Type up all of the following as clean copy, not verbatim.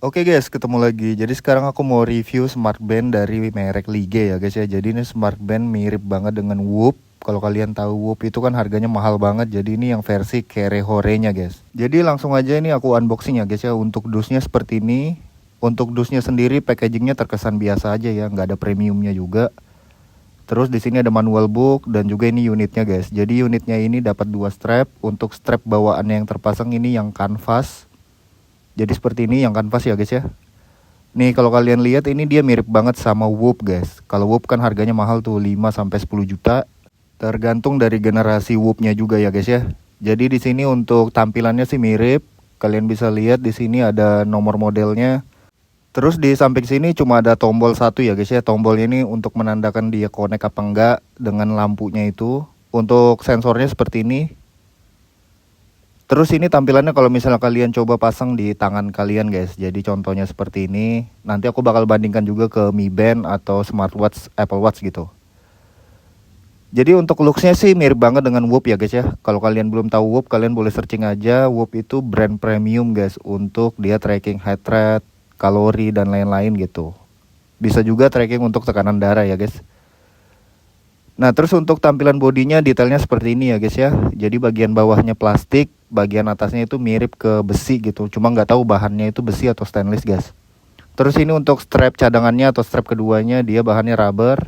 Oke guys, ketemu lagi. Jadi sekarang aku mau review smartband dari merek Lige ya guys ya. Jadi ini smartband mirip banget dengan Whoop. Kalau kalian tahu Whoop itu kan harganya mahal banget. Jadi ini yang versi Kere-Hore-nya guys. Jadi langsung aja ini aku unboxing ya guys ya. Untuk dusnya seperti ini. Untuk dusnya sendiri packagingnya terkesan biasa aja ya, nggak ada premiumnya juga. Terus di sini ada manual book dan juga ini unitnya guys. Jadi unitnya ini dapat 2 strap. Untuk strap bawaannya yang terpasang ini yang kanvas. Jadi seperti ini yang kanvas ya guys ya. Nih kalau kalian lihat ini dia mirip banget sama Whoop guys. Kalau Whoop kan harganya mahal tuh 5 sampai 10 juta. Tergantung dari generasi Whoopnya juga ya guys ya. Jadi di sini untuk tampilannya sih mirip. Kalian bisa lihat di sini ada nomor modelnya. Terus di samping sini cuma ada tombol satu ya guys ya. Tombolnya ini untuk menandakan dia connect apa enggak dengan lampunya itu. Untuk sensornya seperti ini. Terus ini tampilannya kalau misalnya kalian coba pasang di tangan kalian guys. Jadi contohnya seperti ini. Nanti aku bakal bandingkan juga ke Mi Band atau smartwatch Apple Watch gitu. Jadi untuk looksnya sih mirip banget dengan Whoop ya guys ya. Kalau kalian belum tahu Whoop, kalian boleh searching aja. Whoop itu brand premium guys. Untuk dia tracking heart rate, kalori dan lain-lain gitu. Bisa juga tracking untuk tekanan darah ya guys. Nah terus untuk tampilan bodinya detailnya seperti ini ya guys ya. Jadi bagian bawahnya plastik, bagian atasnya itu mirip ke besi gitu. Cuma nggak tahu bahannya itu besi atau stainless guys. Terus ini untuk strap cadangannya atau strap keduanya dia bahannya rubber.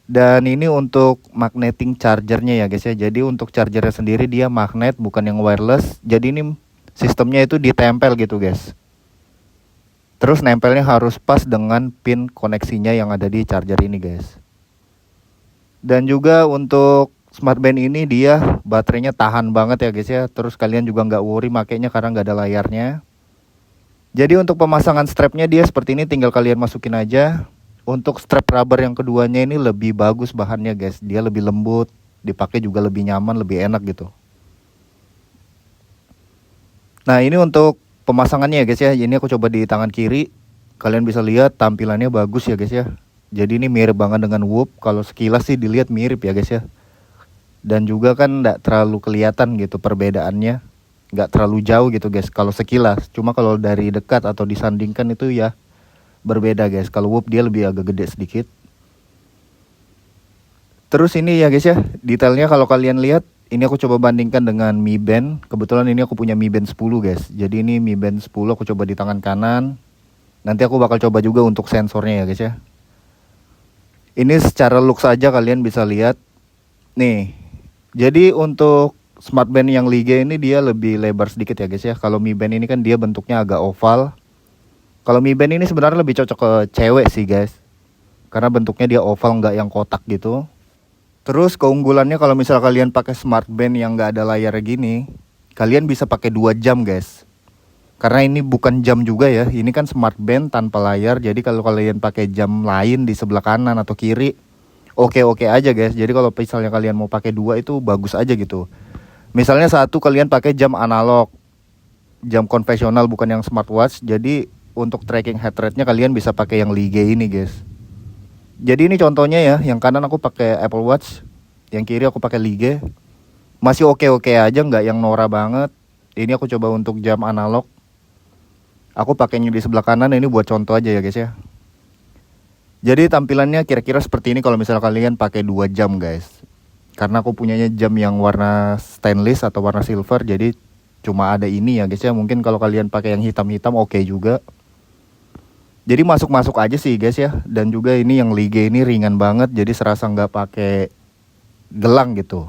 Dan ini untuk magnetic chargernya ya guys ya. Jadi untuk chargernya sendiri dia magnet bukan yang wireless. Jadi ini sistemnya itu ditempel gitu guys. Terus nempelnya harus pas dengan pin koneksinya yang ada di charger ini guys. Dan juga untuk smartband ini dia baterainya tahan banget ya guys ya. Terus kalian juga nggak worry makainya karena nggak ada layarnya. Jadi untuk pemasangan strapnya dia seperti ini, tinggal kalian masukin aja. Untuk strap rubber yang keduanya ini lebih bagus bahannya guys. Dia lebih lembut, dipakai juga lebih nyaman, lebih enak gitu. Nah ini untuk pemasangannya ya guys ya. Ini aku coba di tangan kiri. Kalian bisa lihat tampilannya bagus ya guys ya. Jadi ini mirip banget dengan Whoop. Kalau sekilas sih dilihat mirip ya guys ya. Dan juga kan nggak terlalu kelihatan gitu perbedaannya. Nggak terlalu jauh gitu guys kalau sekilas. Cuma kalau dari dekat atau disandingkan itu ya berbeda guys. Kalau Whoop dia lebih agak gede sedikit. Terus ini ya guys ya, detailnya kalau kalian lihat, ini aku coba bandingkan dengan Mi Band. Kebetulan ini aku punya Mi Band 10 guys. Jadi ini Mi Band 10 aku coba di tangan kanan. Nanti aku bakal coba juga untuk sensornya ya guys ya. Ini secara look saja kalian bisa lihat. Nih. Jadi untuk smartband yang Lige ini dia lebih lebar sedikit ya guys ya. Kalau Mi Band ini kan dia bentuknya agak oval. Kalau Mi Band ini sebenarnya lebih cocok ke cewek sih guys. Karena bentuknya dia oval, nggak yang kotak gitu. Terus keunggulannya kalau misal kalian pakai smartband yang nggak ada layar gini, kalian bisa pakai 2 jam guys. Karena ini bukan jam juga ya, ini kan smartband tanpa layar. Jadi kalau kalian pakai jam lain di sebelah kanan atau kiri, oke-oke aja guys. Jadi kalau misalnya kalian mau pakai 2 itu bagus aja gitu. Misalnya satu kalian pakai jam analog, jam konvensional bukan yang smartwatch. Jadi untuk tracking heart rate-nya kalian bisa pakai yang Lige ini guys. Jadi ini contohnya ya, yang kanan aku pakai Apple Watch, yang kiri aku pakai Lige. Masih oke-oke aja, nggak yang norak banget. Ini aku coba untuk jam analog. Aku pakainya di sebelah kanan, ini buat contoh aja ya guys ya. Jadi tampilannya kira-kira seperti ini kalau misalnya kalian pakai 2 jam guys. Karena aku punyanya jam yang warna stainless atau warna silver, jadi cuma ada ini ya guys ya. Mungkin kalau kalian pakai yang hitam-hitam oke juga. Jadi masuk-masuk aja sih guys ya. Dan juga ini yang Lige ini ringan banget, jadi serasa nggak pakai gelang gitu.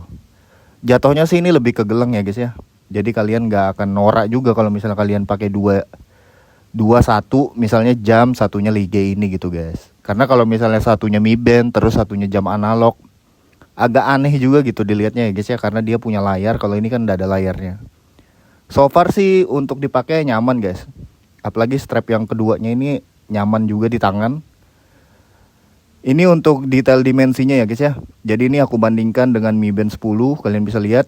Jatuhnya sih ini lebih ke gelang ya guys ya. Jadi kalian nggak akan norak juga kalau misalnya kalian pakai dua satu, misalnya jam, satunya Lige ini gitu guys. Karena kalau misalnya satunya Mi Band terus satunya jam analog, agak aneh juga gitu dilihatnya ya guys ya. Karena dia punya layar, kalau ini kan tidak ada layarnya. So far sih untuk dipakai nyaman guys. Apalagi strap yang keduanya ini nyaman juga di tangan. Ini untuk detail dimensinya ya guys ya. Jadi ini aku bandingkan dengan Mi Band 10, kalian bisa lihat.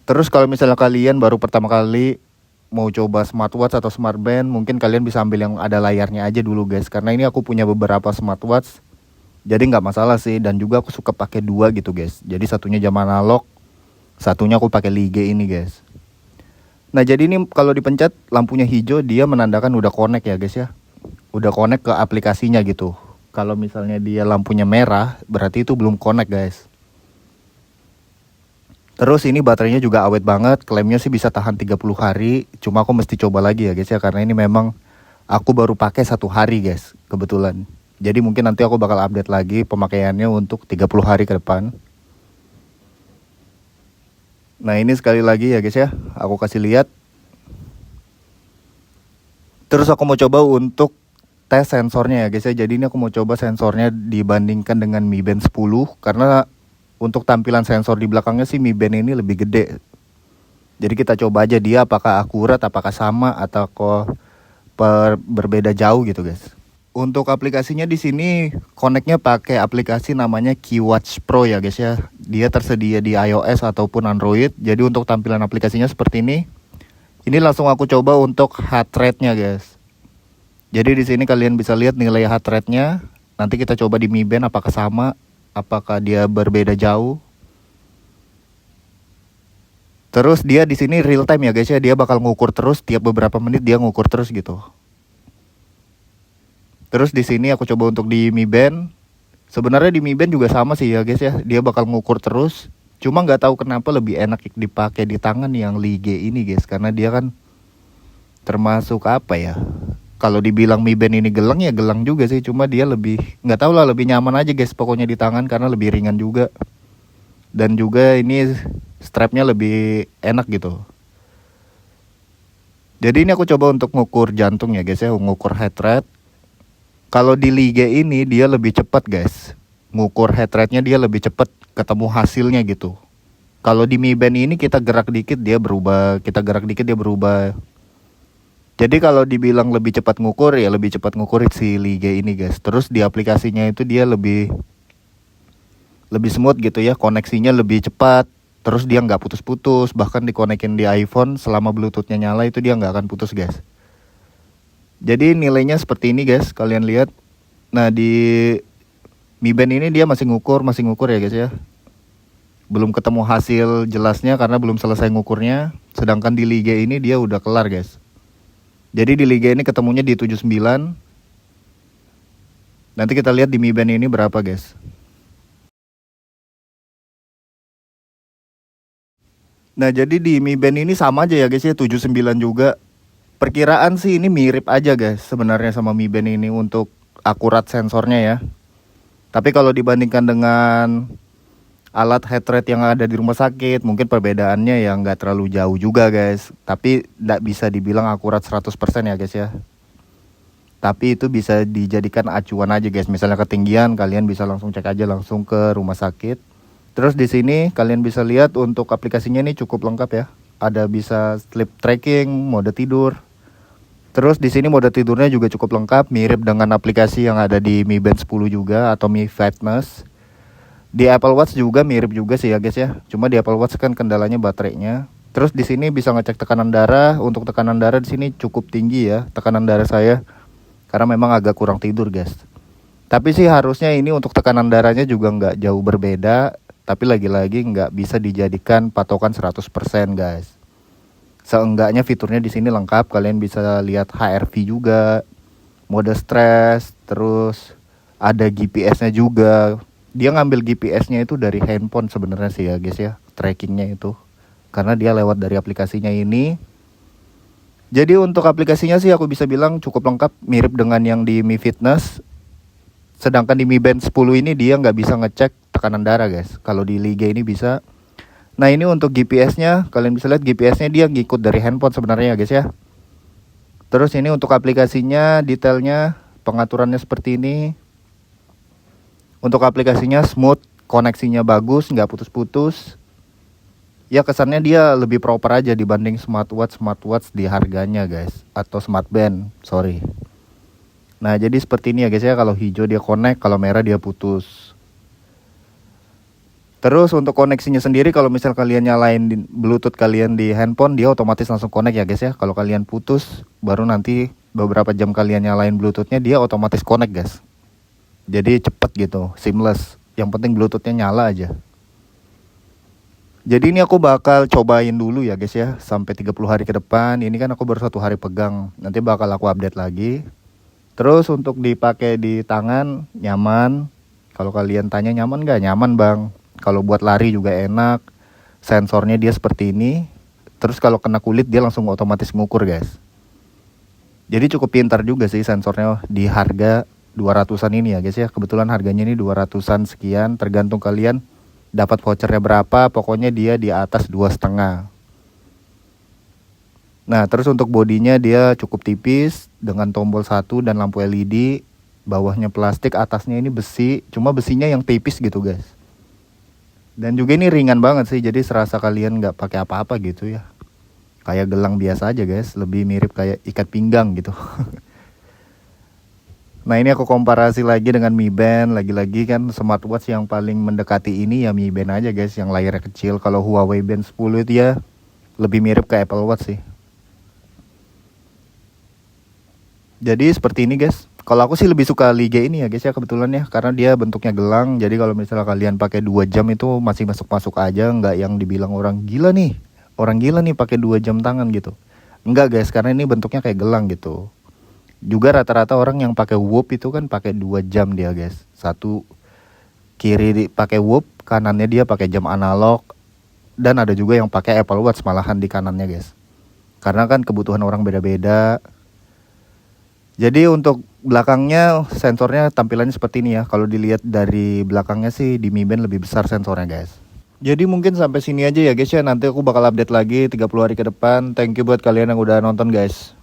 Terus kalau misalnya kalian baru pertama kali mau coba smartwatch atau smartband, mungkin kalian bisa ambil yang ada layarnya aja dulu guys. Karena ini aku punya beberapa smartwatch, jadi nggak masalah sih. Dan juga aku suka pakai 2 gitu guys. Jadi satunya jam analog, satunya aku pakai Lige ini guys. Nah jadi ini kalau dipencet lampunya hijau, dia menandakan udah connect ya guys ya. Udah connect ke aplikasinya gitu. Kalau misalnya dia lampunya merah, berarti itu belum connect guys. Terus ini baterainya juga awet banget, klaimnya sih bisa tahan 30 hari. Cuma aku mesti coba lagi ya guys ya, karena ini memang aku baru pakai 1 hari guys, kebetulan. Jadi mungkin nanti aku bakal update lagi pemakaiannya untuk 30 hari ke depan. Nah ini sekali lagi ya guys ya, aku kasih lihat. Terus aku mau coba untuk tes sensornya ya guys ya. Jadi ini aku mau coba sensornya dibandingkan dengan Mi Band 10. Karena untuk tampilan sensor di belakangnya sih Mi Band ini lebih gede. Jadi kita coba aja dia apakah akurat, apakah sama, atau kok berbeda jauh gitu guys. Untuk aplikasinya di sini connectnya pakai aplikasi namanya QWatch Pro ya guys ya. Dia tersedia di iOS ataupun Android. Jadi untuk tampilan aplikasinya seperti ini. Ini langsung aku coba untuk heart rate-nya guys. Jadi di sini kalian bisa lihat nilai heart rate-nya. Nanti kita coba di Mi Band apakah sama, apakah dia berbeda jauh. Terus dia di sini real time ya guys ya. Dia bakal ngukur terus tiap beberapa menit, dia ngukur terus gitu. Terus di sini aku coba untuk di Mi Band. Sebenarnya di Mi Band juga sama sih ya guys ya. Dia bakal ngukur terus. Cuma nggak tahu kenapa lebih enak dipakai di tangan yang Lige ini guys. Karena dia kan termasuk apa ya? Kalau dibilang Mi Band ini gelang ya gelang juga sih. Cuma dia lebih, nggak tahu lah, lebih nyaman aja guys pokoknya di tangan karena lebih ringan juga. Dan juga ini strapnya lebih enak gitu. Jadi ini aku coba untuk ngukur jantung ya guys ya. Ngukur heart rate. Kalau di Lige ini dia lebih cepat guys. Ngukur heart rate-nya dia lebih cepat, ketemu hasilnya gitu. Kalau di Mi Band ini kita gerak dikit dia berubah, kita gerak dikit dia berubah. Jadi kalau dibilang lebih cepat ngukur ya lebih cepat ngukur si Lige ini guys. Terus di aplikasinya itu dia lebih smooth gitu ya, koneksinya lebih cepat. Terus dia nggak putus-putus, bahkan dikonekin di iPhone selama Bluetooth-nya nyala itu dia nggak akan putus guys. Jadi nilainya seperti ini guys, kalian lihat. Nah di Mi Band ini dia masih ngukur ya guys ya. Belum ketemu hasil jelasnya karena belum selesai ngukurnya. Sedangkan di Lige ini dia udah kelar guys. Jadi di Lige ini ketemunya di 79. Nanti kita lihat di Mi Band ini berapa guys. Nah jadi di Mi Band ini sama aja ya guys ya, 79 juga. Perkiraan sih ini mirip aja guys sebenarnya sama Mi Band ini untuk akurat sensornya ya. Tapi kalau dibandingkan dengan alat heart rate yang ada di rumah sakit, mungkin perbedaannya ya nggak terlalu jauh juga guys. Tapi nggak bisa dibilang akurat 100% ya guys ya. Tapi itu bisa dijadikan acuan aja guys. Misalnya ketinggian, kalian bisa langsung cek aja langsung ke rumah sakit. Terus di sini kalian bisa lihat untuk aplikasinya ini cukup lengkap ya. Ada bisa sleep tracking, mode tidur. Terus di sini mode tidurnya juga cukup lengkap, mirip dengan aplikasi yang ada di Mi Band 10 juga atau Mi Fitness. Di Apple Watch juga mirip juga sih ya guys ya. Cuma di Apple Watch kan kendalanya baterainya. Terus di sini bisa ngecek tekanan darah. Untuk tekanan darah di sini cukup tinggi ya, tekanan darah saya. Karena memang agak kurang tidur guys. Tapi sih harusnya ini untuk tekanan darahnya juga nggak jauh berbeda. Tapi lagi-lagi nggak bisa dijadikan patokan 100% guys. Seenggaknya fiturnya di sini lengkap. Kalian bisa lihat HRV juga, mode stres, terus ada GPS-nya juga. Dia ngambil GPS-nya itu dari handphone sebenarnya sih ya guys ya, trackingnya itu. Karena dia lewat dari aplikasinya ini. Jadi untuk aplikasinya sih aku bisa bilang cukup lengkap, mirip dengan yang di Mi Fitness. Sedangkan di Mi Band 10 ini dia nggak bisa ngecek tekanan darah guys. Kalau di Lige ini bisa. Nah ini untuk GPS-nya, kalian bisa lihat GPS-nya dia ngikut dari handphone sebenarnya ya guys ya. Terus ini untuk aplikasinya, detailnya, pengaturannya seperti ini. Untuk aplikasinya smooth, koneksinya bagus, nggak putus-putus. Ya kesannya dia lebih proper aja dibanding smartwatch di harganya guys. Atau smart band, sorry. Nah jadi seperti ini ya guys ya, kalau hijau dia connect, kalau merah dia putus. Terus untuk koneksinya sendiri, kalau misal kalian nyalain Bluetooth kalian di handphone, dia otomatis langsung connect ya guys ya. Kalau kalian putus, baru nanti beberapa jam kalian nyalain Bluetoothnya, dia otomatis connect guys. Jadi cepet gitu, seamless. Yang penting Bluetoothnya nyala aja. Jadi ini aku bakal cobain dulu ya guys ya, sampai 30 hari ke depan. Ini kan aku baru 1 hari pegang, nanti bakal aku update lagi. Terus untuk dipakai di tangan nyaman. Kalau kalian tanya nyaman gak? Nyaman bang. Kalau buat lari juga enak. Sensornya dia seperti ini. Terus kalau kena kulit dia langsung otomatis ngukur guys. Jadi cukup pintar juga sih sensornya di harga 200-an ini ya guys ya. Kebetulan harganya ini 200-an sekian, tergantung kalian dapat vouchernya berapa. Pokoknya dia di atas 2,5. Nah terus untuk bodinya dia cukup tipis dengan tombol 1 dan lampu LED. Bawahnya plastik, atasnya ini besi. Cuma besinya yang tipis gitu guys. Dan juga ini ringan banget sih, jadi serasa kalian nggak pakai apa-apa gitu ya. Kayak gelang biasa aja guys, lebih mirip kayak ikat pinggang gitu. Nah ini aku komparasi lagi dengan Mi Band. Lagi-lagi kan smartwatch yang paling mendekati ini ya Mi Band aja guys, yang layarnya kecil. Kalau Huawei Band 10 itu ya lebih mirip ke Apple Watch sih. Jadi seperti ini guys. Kalau aku sih lebih suka Liga ini ya guys ya, kebetulan ya, karena dia bentuknya gelang. Jadi kalau misalnya kalian pakai 2 jam itu masih masuk-masuk aja, nggak yang dibilang orang gila nih. Orang gila nih pakai 2 jam tangan gitu. Enggak guys, karena ini bentuknya kayak gelang gitu. Juga rata-rata orang yang pakai Whoop itu kan pakai 2 jam dia guys. Satu kiri pakai Whoop, kanannya dia pakai jam analog. Dan ada juga yang pakai Apple Watch malahan di kanannya guys. Karena kan kebutuhan orang beda-beda. Jadi untuk belakangnya sensornya tampilannya seperti ini ya. Kalau dilihat dari belakangnya sih di Mi Band lebih besar sensornya guys. Jadi mungkin sampai sini aja ya guys ya. Nanti aku bakal update lagi 30 hari ke depan. Thank you buat kalian yang udah nonton guys.